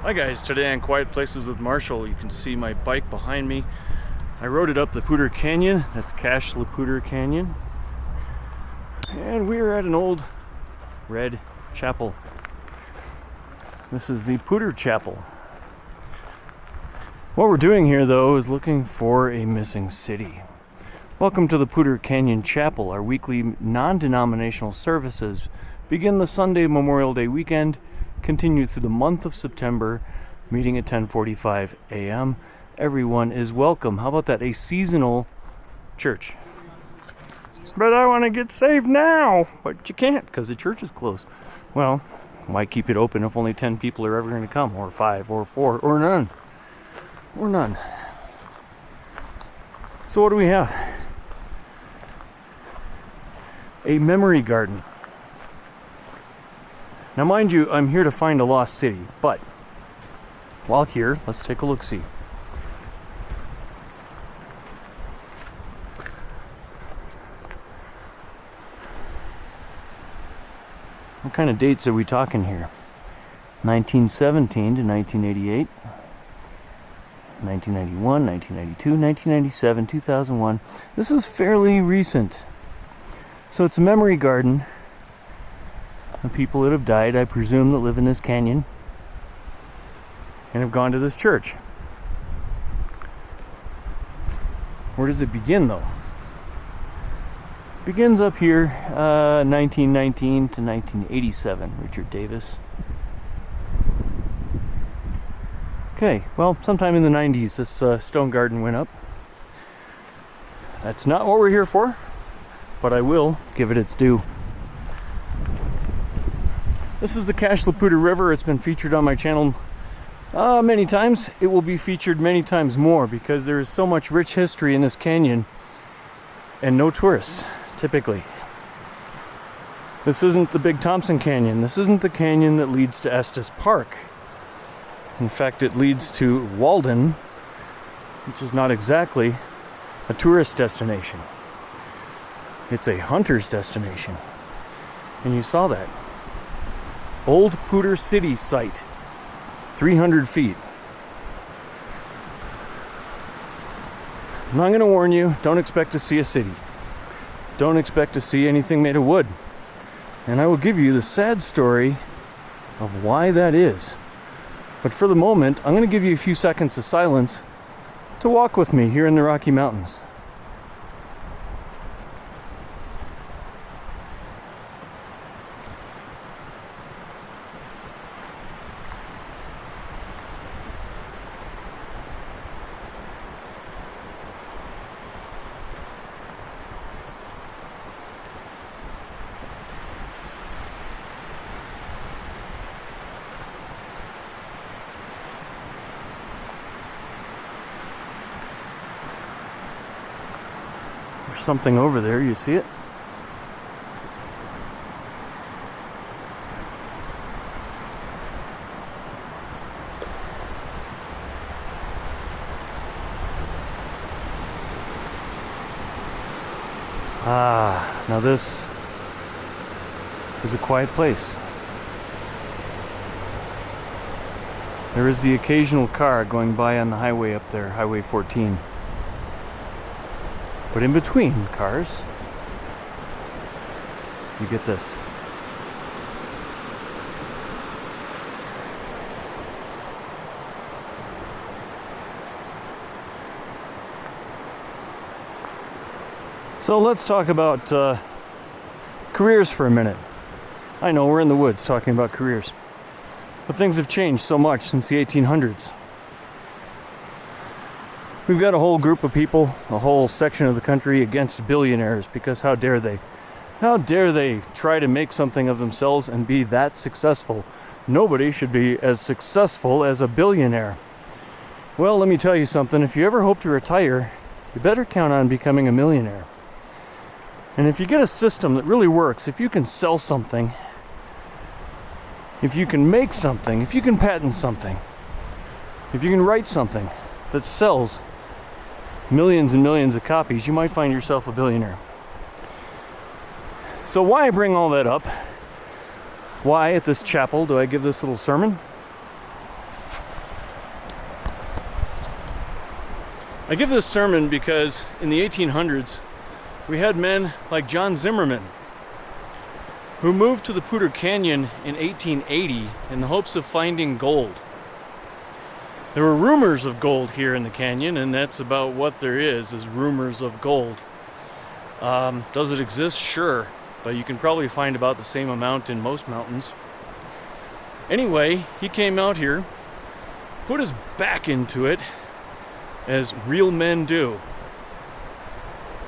Hi guys, today on Quiet Places with Marshall, you can see my bike behind me. I rode it up the Poudre Canyon. That's Cache Le Poudre Canyon. And we are at an old red chapel. This is the Poudre Chapel. What we're doing here though is looking for a missing city. Welcome to the Poudre Canyon Chapel. Our weekly non-denominational services begin the Sunday Memorial Day weekend, continue through the month of September, meeting at 10:45 a.m. Everyone is welcome. How about that? A seasonal church. But I want to get saved now. But you can't because the church is closed. Well, why keep it open if only 10 people are ever going to come? Or 5, or 4, or none. Or none. So what do we have? A memory garden. Now mind you, I'm here to find a lost city, but while here, let's take a look-see. What kind of dates are we talking here? 1917 to 1988, 1991, 1992, 1997, 2001. This is fairly recent. So it's a memory garden of people that have died, I presume, that live in this canyon and have gone to this church. Where does it begin though? It begins up here, 1919 to 1987, Richard Davis. Okay, well, sometime in the 90s this stone garden went up. That's not what we're here for, but I will give it its due. This is the Cache Le Poudre River. It's been featured on my channel many times. It will be featured many times more because there is so much rich history in this canyon and no tourists, typically. This isn't the Big Thompson Canyon. This isn't the canyon that leads to Estes Park. In fact, it leads to Walden, which is not exactly a tourist destination. It's a hunter's destination. And you saw that. Old Poudre City site, 300 feet. Now I'm going to warn you, don't expect to see a city. Don't expect to see anything made of wood. And I will give you the sad story of why that is. But for the moment, I'm going to give you a few seconds of silence to walk with me here in the Rocky Mountains. There's something over there, you see it? Now this is a quiet place. There is the occasional car going by on the highway up there, Highway 14. But in between cars, you get this. So let's talk about careers for a minute. I know we're in the woods talking about careers, but things have changed so much since the 1800s. We've got a whole group of people, a whole section of the country against billionaires because how dare they? How dare they try to make something of themselves and be that successful? Nobody should be as successful as a billionaire. Well, let me tell you something. If you ever hope to retire, you better count on becoming a millionaire. And if you get a system that really works, if you can sell something, if you can make something, if you can patent something, if you can write something that sells millions and millions of copies, you might find yourself a billionaire. So why I bring all that up? Why at this chapel do I give this little sermon? I give this sermon because in the 1800s, we had men like John Zimmerman who moved to the Poudre Canyon in 1880 in the hopes of finding gold. There were rumors of gold here in the canyon, and that's about what there is rumors of gold. Does it exist? Sure, but you can probably find about the same amount in most mountains. Anyway, he came out here, put his back into it, as real men do.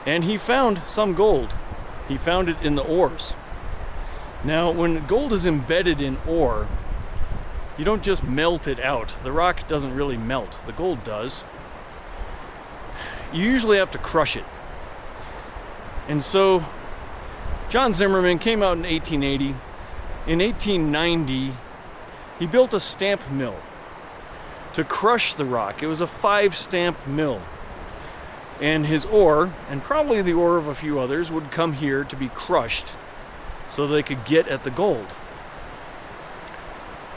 And he found some gold. He found it in the ores. Now, when gold is embedded in ore, you don't just melt it out. The rock doesn't really melt. The gold does. You usually have to crush it. And so, John Zimmerman came out in 1880. In 1890, he built a stamp mill to crush the rock. It was a 5-stamp mill. And his ore, and probably the ore of a few others, would come here to be crushed so they could get at the gold.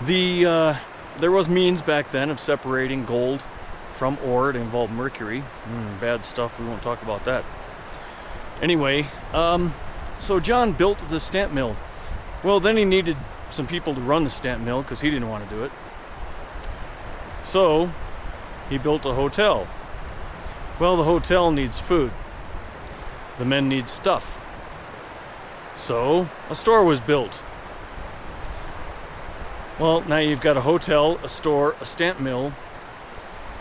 There was means back then of separating gold from ore. It involved mercury. Bad stuff, we won't talk about that. Anyway, so John built the stamp mill. Well, then he needed some people to run the stamp mill because he didn't want to do it. So he built a hotel. Well, the hotel needs food. The men need stuff. So a store was built. Well, now you've got a hotel, a store, a stamp mill.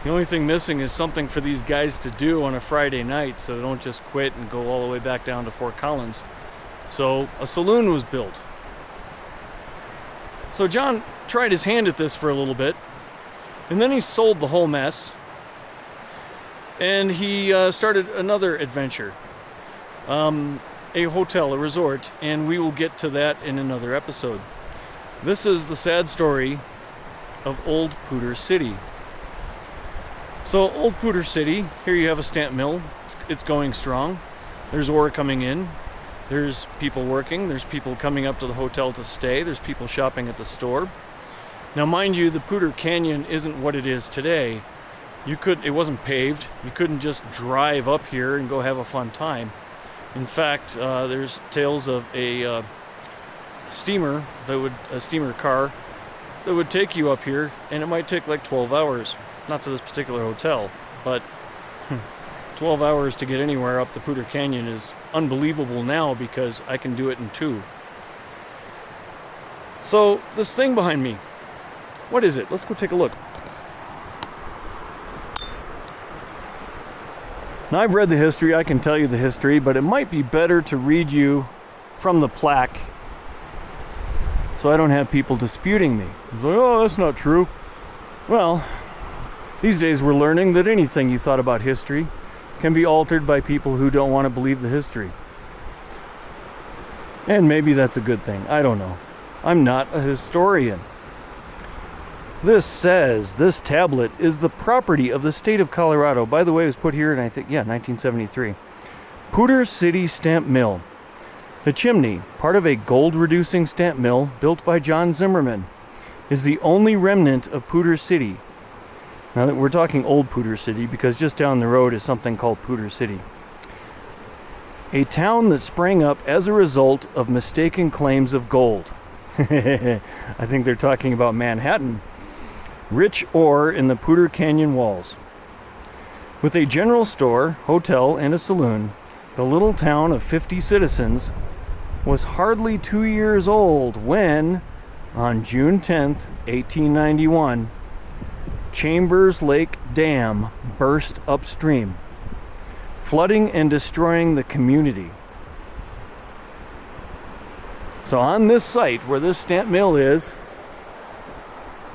The only thing missing is something for these guys to do on a Friday night so they don't just quit and go all the way back down to Fort Collins. So a saloon was built. So John tried his hand at this for a little bit, and then he sold the whole mess, and he started another adventure, a hotel, a resort, and we will get to that in another episode. This is the sad story of Old Poudre City. So Old Poudre City, here you have a stamp mill. It's going strong. There's ore coming in. There's people working. There's people coming up to the hotel to stay. There's people shopping at the store. Now, mind you, the Poudre Canyon isn't what it is today. It wasn't paved. You couldn't just drive up here and go have a fun time. In fact, there's tales of a steamer car that would take you up here, and it might take like 12 hours. Not to this particular hotel, but 12 hours to get anywhere up the Poudre Canyon is unbelievable now because I can do it in 2. So this thing behind me, what is it? Let's go take a look. Now, I've read the history, I can tell you the history, but it might be better to read you from the plaque so I don't have people disputing me. It's like, oh, that's not true. Well, these days we're learning that anything you thought about history can be altered by people who don't want to believe the history. And maybe that's a good thing. I don't know. I'm not a historian. This says this tablet is the property of the state of Colorado. By the way, it was put here in, 1973. Poudre City Stamp Mill. The chimney, part of a gold-reducing stamp mill built by John Zimmerman, is the only remnant of Poudre City. Now that we're talking Old Poudre City because just down the road is something called Poudre City. A town that sprang up as a result of mistaken claims of gold. I think they're talking about Manhattan. Rich ore in the Poudre Canyon walls. With a general store, hotel, and a saloon, the little town of 50 citizens was hardly 2 years old when, on June 10th, 1891, Chambers Lake Dam burst upstream, flooding and destroying the community. So on this site where this stamp mill is,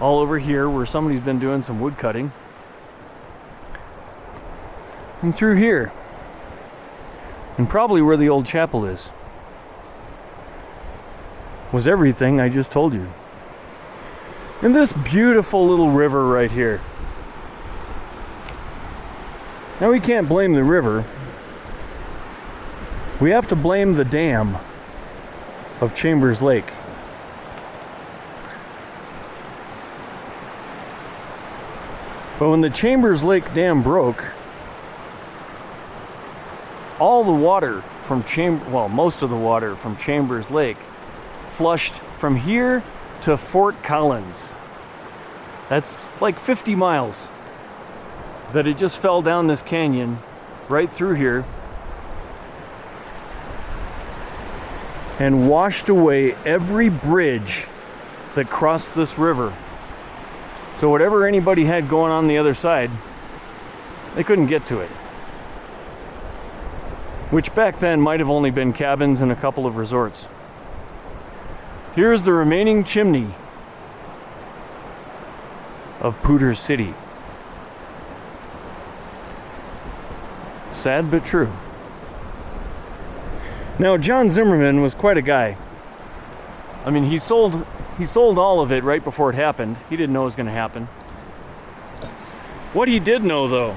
all over here where somebody's been doing some wood cutting, and through here, and probably where the old chapel is, was everything I just told you. And this beautiful little river right here. Now we can't blame the river. We have to blame the dam of Chambers Lake. But when the Chambers Lake Dam broke, all the water from most of the water from Chambers Lake flushed from here to Fort Collins. That's like 50 miles that it just fell down this canyon right through here and washed away every bridge that crossed this river. So whatever anybody had going on the other side, they couldn't get to it. Which back then might have only been cabins and a couple of resorts. Here's the remaining chimney of Poudre City. Sad but true. Now, John Zimmerman was quite a guy. I mean, he sold all of it right before it happened. He didn't know it was going to happen. What he did know, though,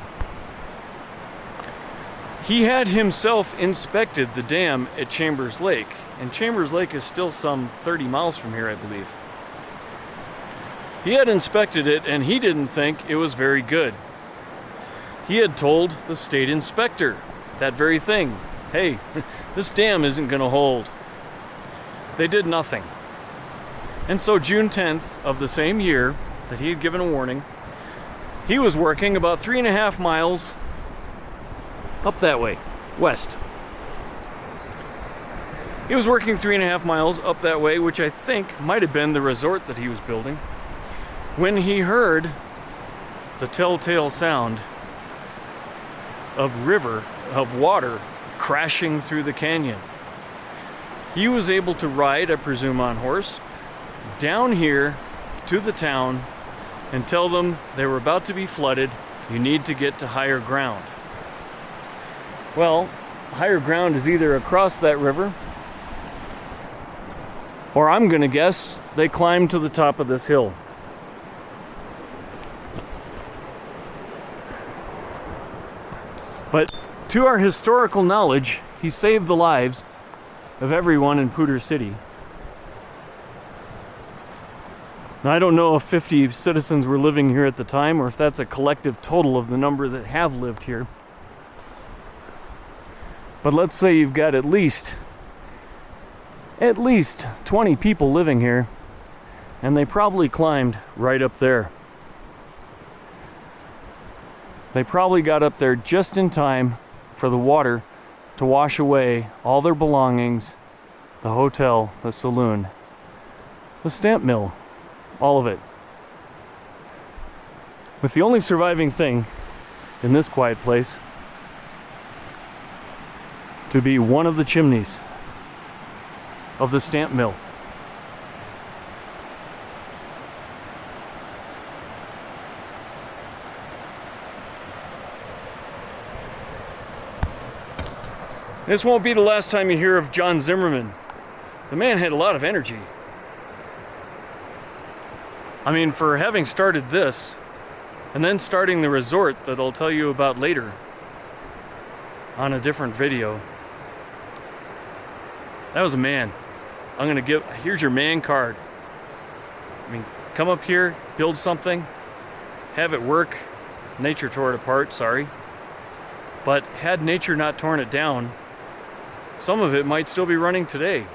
he had himself inspected the dam at Chambers Lake, and Chambers Lake is still some 30 miles from here, I believe. He had inspected it, and he didn't think it was very good. He had told the state inspector that very thing. Hey, this dam isn't going to hold. They did nothing. And so June 10th of the same year that he had given a warning, he was working about 3.5 miles up that way, west. He was working 3.5 miles up that way, which I think might have been the resort that he was building, when he heard the telltale sound of water crashing through the canyon. He was able to ride, I presume on horse, down here to the town and tell them they were about to be flooded. You need to get to higher ground. Well, higher ground is either across that river, or I'm gonna guess they climbed to the top of this hill. But to our historical knowledge, he saved the lives of everyone in Poudre City. Now, I don't know if 50 citizens were living here at the time, or if that's a collective total of the number that have lived here. But let's say you've got at least 20 people living here, and they probably climbed right up there. They probably got up there just in time for the water to wash away all their belongings, the hotel, the saloon, the stamp mill, all of it. With the only surviving thing in this quiet place to be one of the chimneys of the stamp mill. This won't be the last time you hear of John Zimmerman. The man had a lot of energy. I mean, for having started this, and then starting the resort that I'll tell you about later on a different video. That was a man. Here's your man card. I mean, come up here, build something, have it work. Nature tore it apart, sorry. But had nature not torn it down, some of it might still be running today.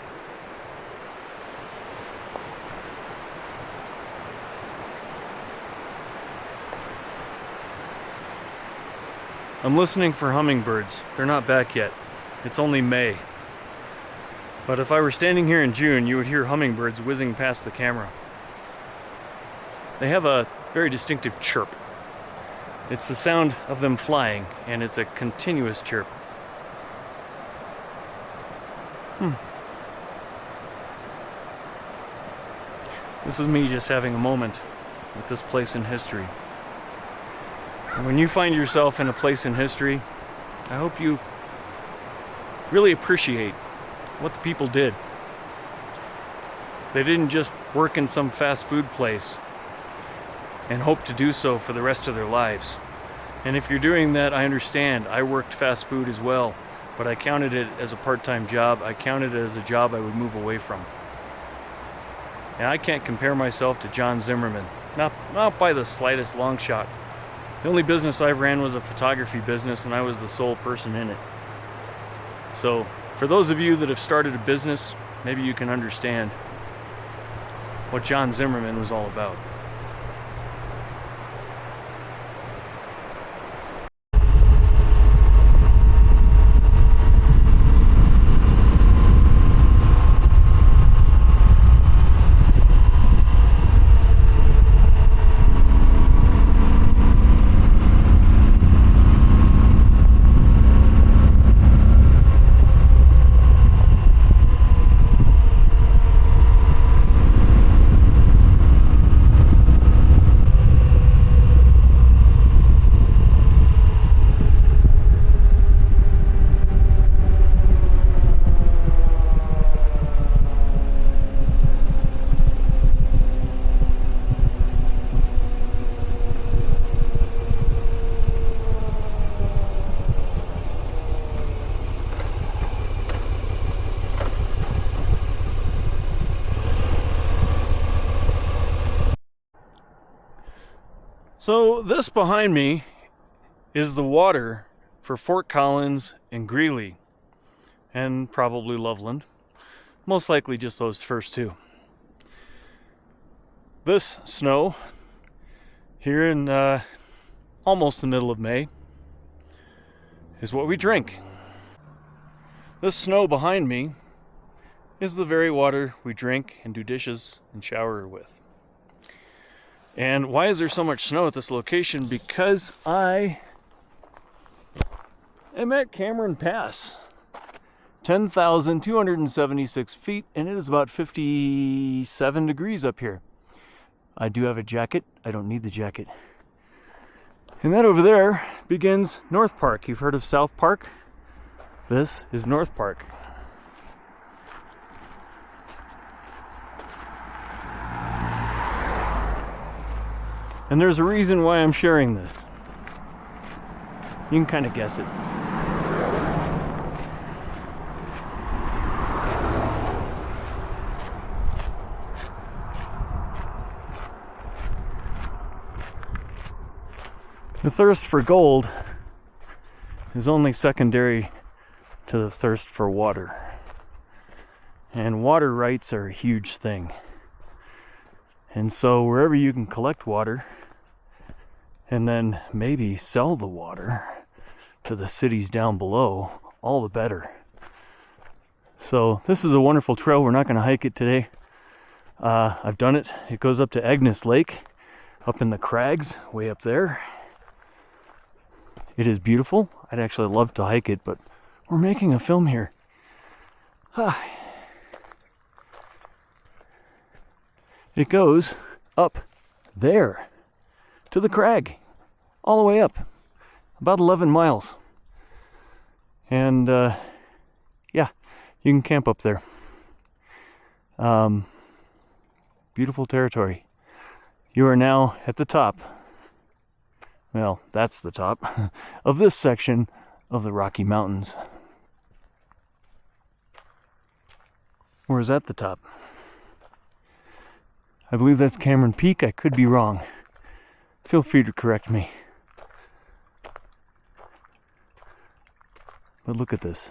I'm listening for hummingbirds. They're not back yet. It's only May. But if I were standing here in June, you would hear hummingbirds whizzing past the camera. They have a very distinctive chirp. It's the sound of them flying, and it's a continuous chirp. This is me just having a moment with this place in history. And when you find yourself in a place in history, I hope you really appreciate what the people did. They didn't just work in some fast food place and hope to do so for the rest of their lives. And if you're doing that, I understand. I worked fast food as well, but I counted it as a part-time job. I counted it as a job I would move away from. And I can't compare myself to John Zimmerman, not by the slightest long shot. The only business I ran was a photography business, and I was the sole person in it. So for those of you that have started a business, maybe you can understand what John Zimmerman was all about. So this behind me is the water for Fort Collins and Greeley, and probably Loveland. Most likely just those first two. This snow here in almost the middle of May is what we drink. This snow behind me is the very water we drink and do dishes and shower with. And why is there so much snow at this location? Because I am at Cameron Pass, 10,276 feet, and it is about 57 degrees up here. I do have a jacket. I don't need the jacket. And that over there begins North Park. You've heard of South Park? This is North Park. And there's a reason why I'm sharing this. You can kind of guess it. The thirst for gold is only secondary to the thirst for water. And water rights are a huge thing. And so wherever you can collect water and then maybe sell the water to the cities down below, all the better. So this is a wonderful trail. We're not going to hike it today. I've done it. It goes up to Agnes Lake, up in the crags, way up there. It is beautiful. I'd actually love to hike it, but we're making a film here. It goes up there to the crag, all the way up, about 11 miles. And yeah, you can camp up there. Beautiful territory. You are now at the top. Well, that's the top of this section of the Rocky Mountains. Or is that the top? I believe that's Cameron Peak. I could be wrong. Feel free to correct me. But look at this.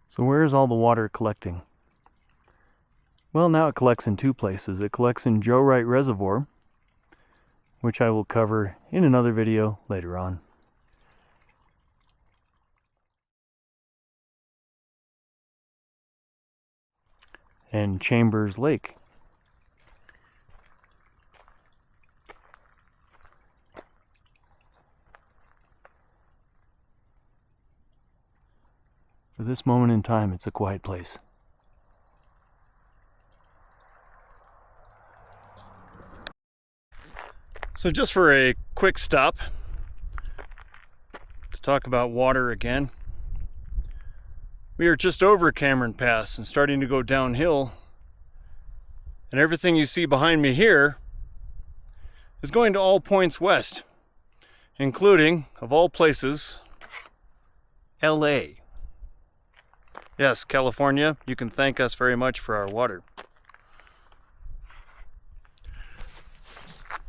So where is all the water collecting? Well, now it collects in two places. It collects in Joe Wright Reservoir, which I will cover in another video later on. And Chambers Lake. For this moment in time, it's a quiet place. So just for a quick stop to talk about water again. We are just over Cameron Pass and starting to go downhill, and everything you see behind me here is going to all points west, including, of all places, LA. Yes, California, you can thank us very much for our water.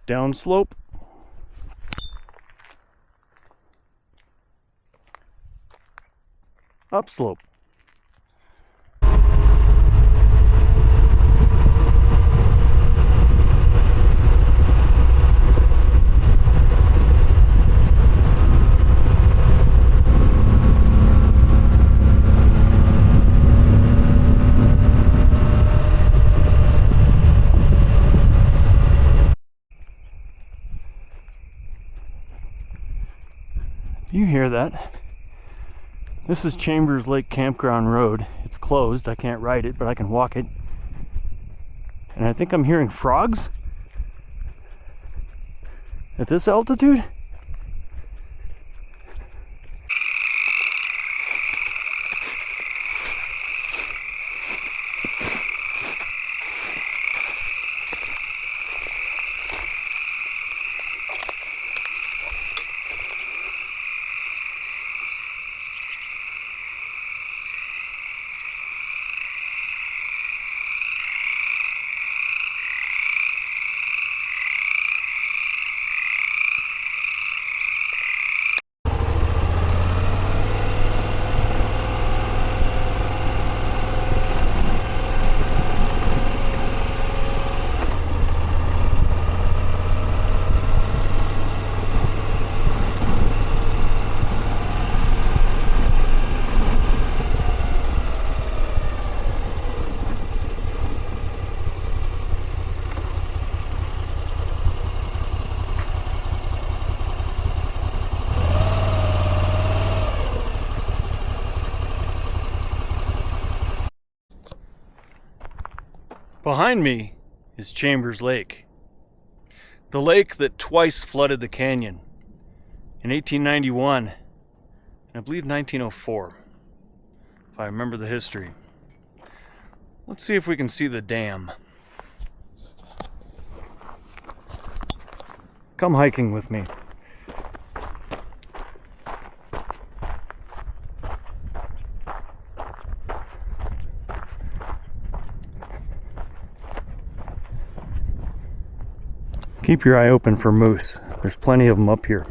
Downslope. Upslope. Do you hear that? This is Chambers Lake Campground Road. It's closed. I can't ride it, but I can walk it. And I think I'm hearing frogs at this altitude. Behind me is Chambers Lake, the lake that twice flooded the canyon in 1891 and I believe 1904, if I remember the history. Let's see if we can see the dam. Come hiking with me. Keep your eye open for moose. There's plenty of them up here.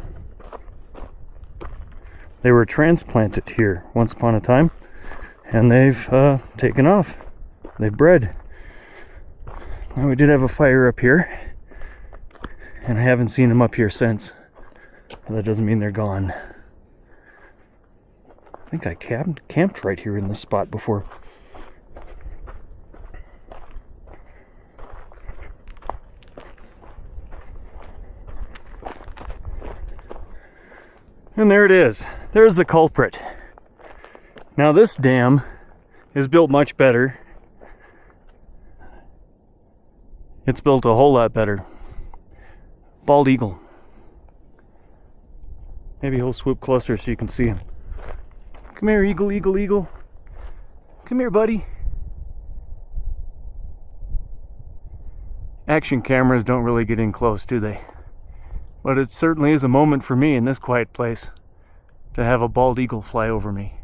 They were transplanted here once upon a time, and they've taken off. They've bred. Now, we did have a fire up here, and I haven't seen them up here since. But that doesn't mean they're gone. I think I camped right here in this spot before. And there it is. There's the culprit. Now this dam is built much better. It's built a whole lot better. Bald eagle. Maybe he'll swoop closer so you can see him. Come here, eagle, eagle, eagle. Come here, buddy. Action cameras don't really get in close, do they? But it certainly is a moment for me in this quiet place to have a bald eagle fly over me.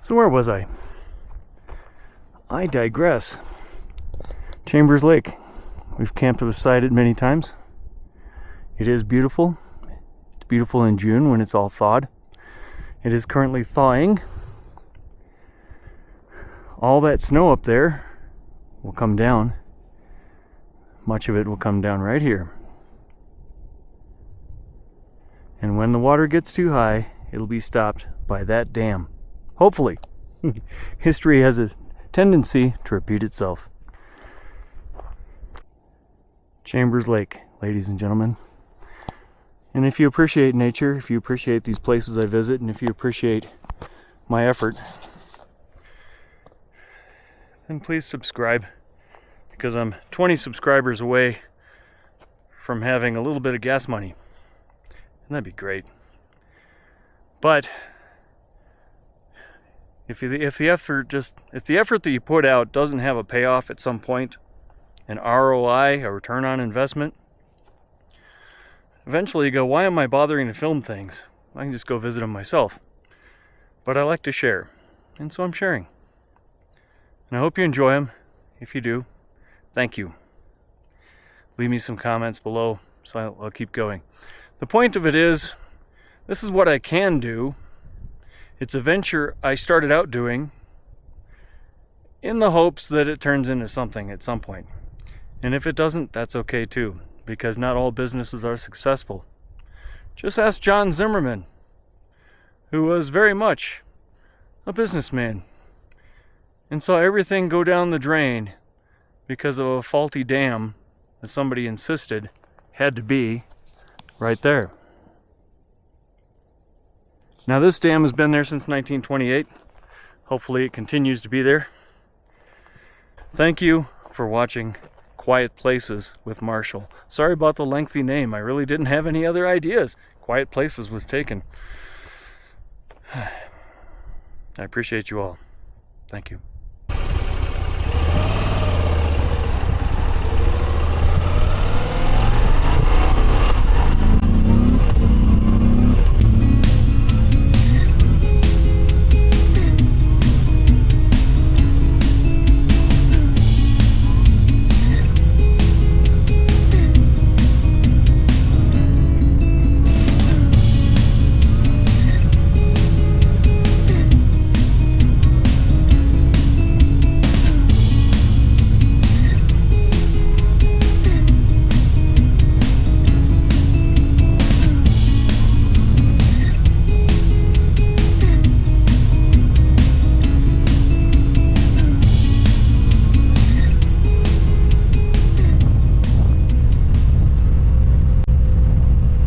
So where was I? I digress. Chambers Lake. We've camped beside it many times. It is beautiful. It's beautiful in June when it's all thawed. It is currently thawing. All that snow up there will come down. Much of it will come down right here. And when the water gets too high, it'll be stopped by that dam. Hopefully. History has a tendency to repeat itself. Chambers Lake, ladies and gentlemen. And if you appreciate nature, if you appreciate these places I visit, and if you appreciate my effort, then please subscribe. Because I'm 20 subscribers away from having a little bit of gas money. And that'd be great. But if the effort that you put out doesn't have a payoff at some point, an ROI, a return on investment, eventually you go, why am I bothering to film things? I can just go visit them myself. But I like to share, and so I'm sharing. And I hope you enjoy them. If you do, thank you. Leave me some comments below so I'll keep going. The point of it is, this is what I can do. It's a venture I started out doing in the hopes that it turns into something at some point. And if it doesn't, that's okay too, because not all businesses are successful. Just ask John Zimmerman, who was very much a businessman and saw everything go down the drain because of a faulty dam that somebody insisted had to be right there. Now this dam has been there since 1928. Hopefully it continues to be there. Thank you for watching Quiet Places with Marshall. Sorry about the lengthy name. I really didn't have any other ideas. Quiet Places was taken. I appreciate you all. Thank you.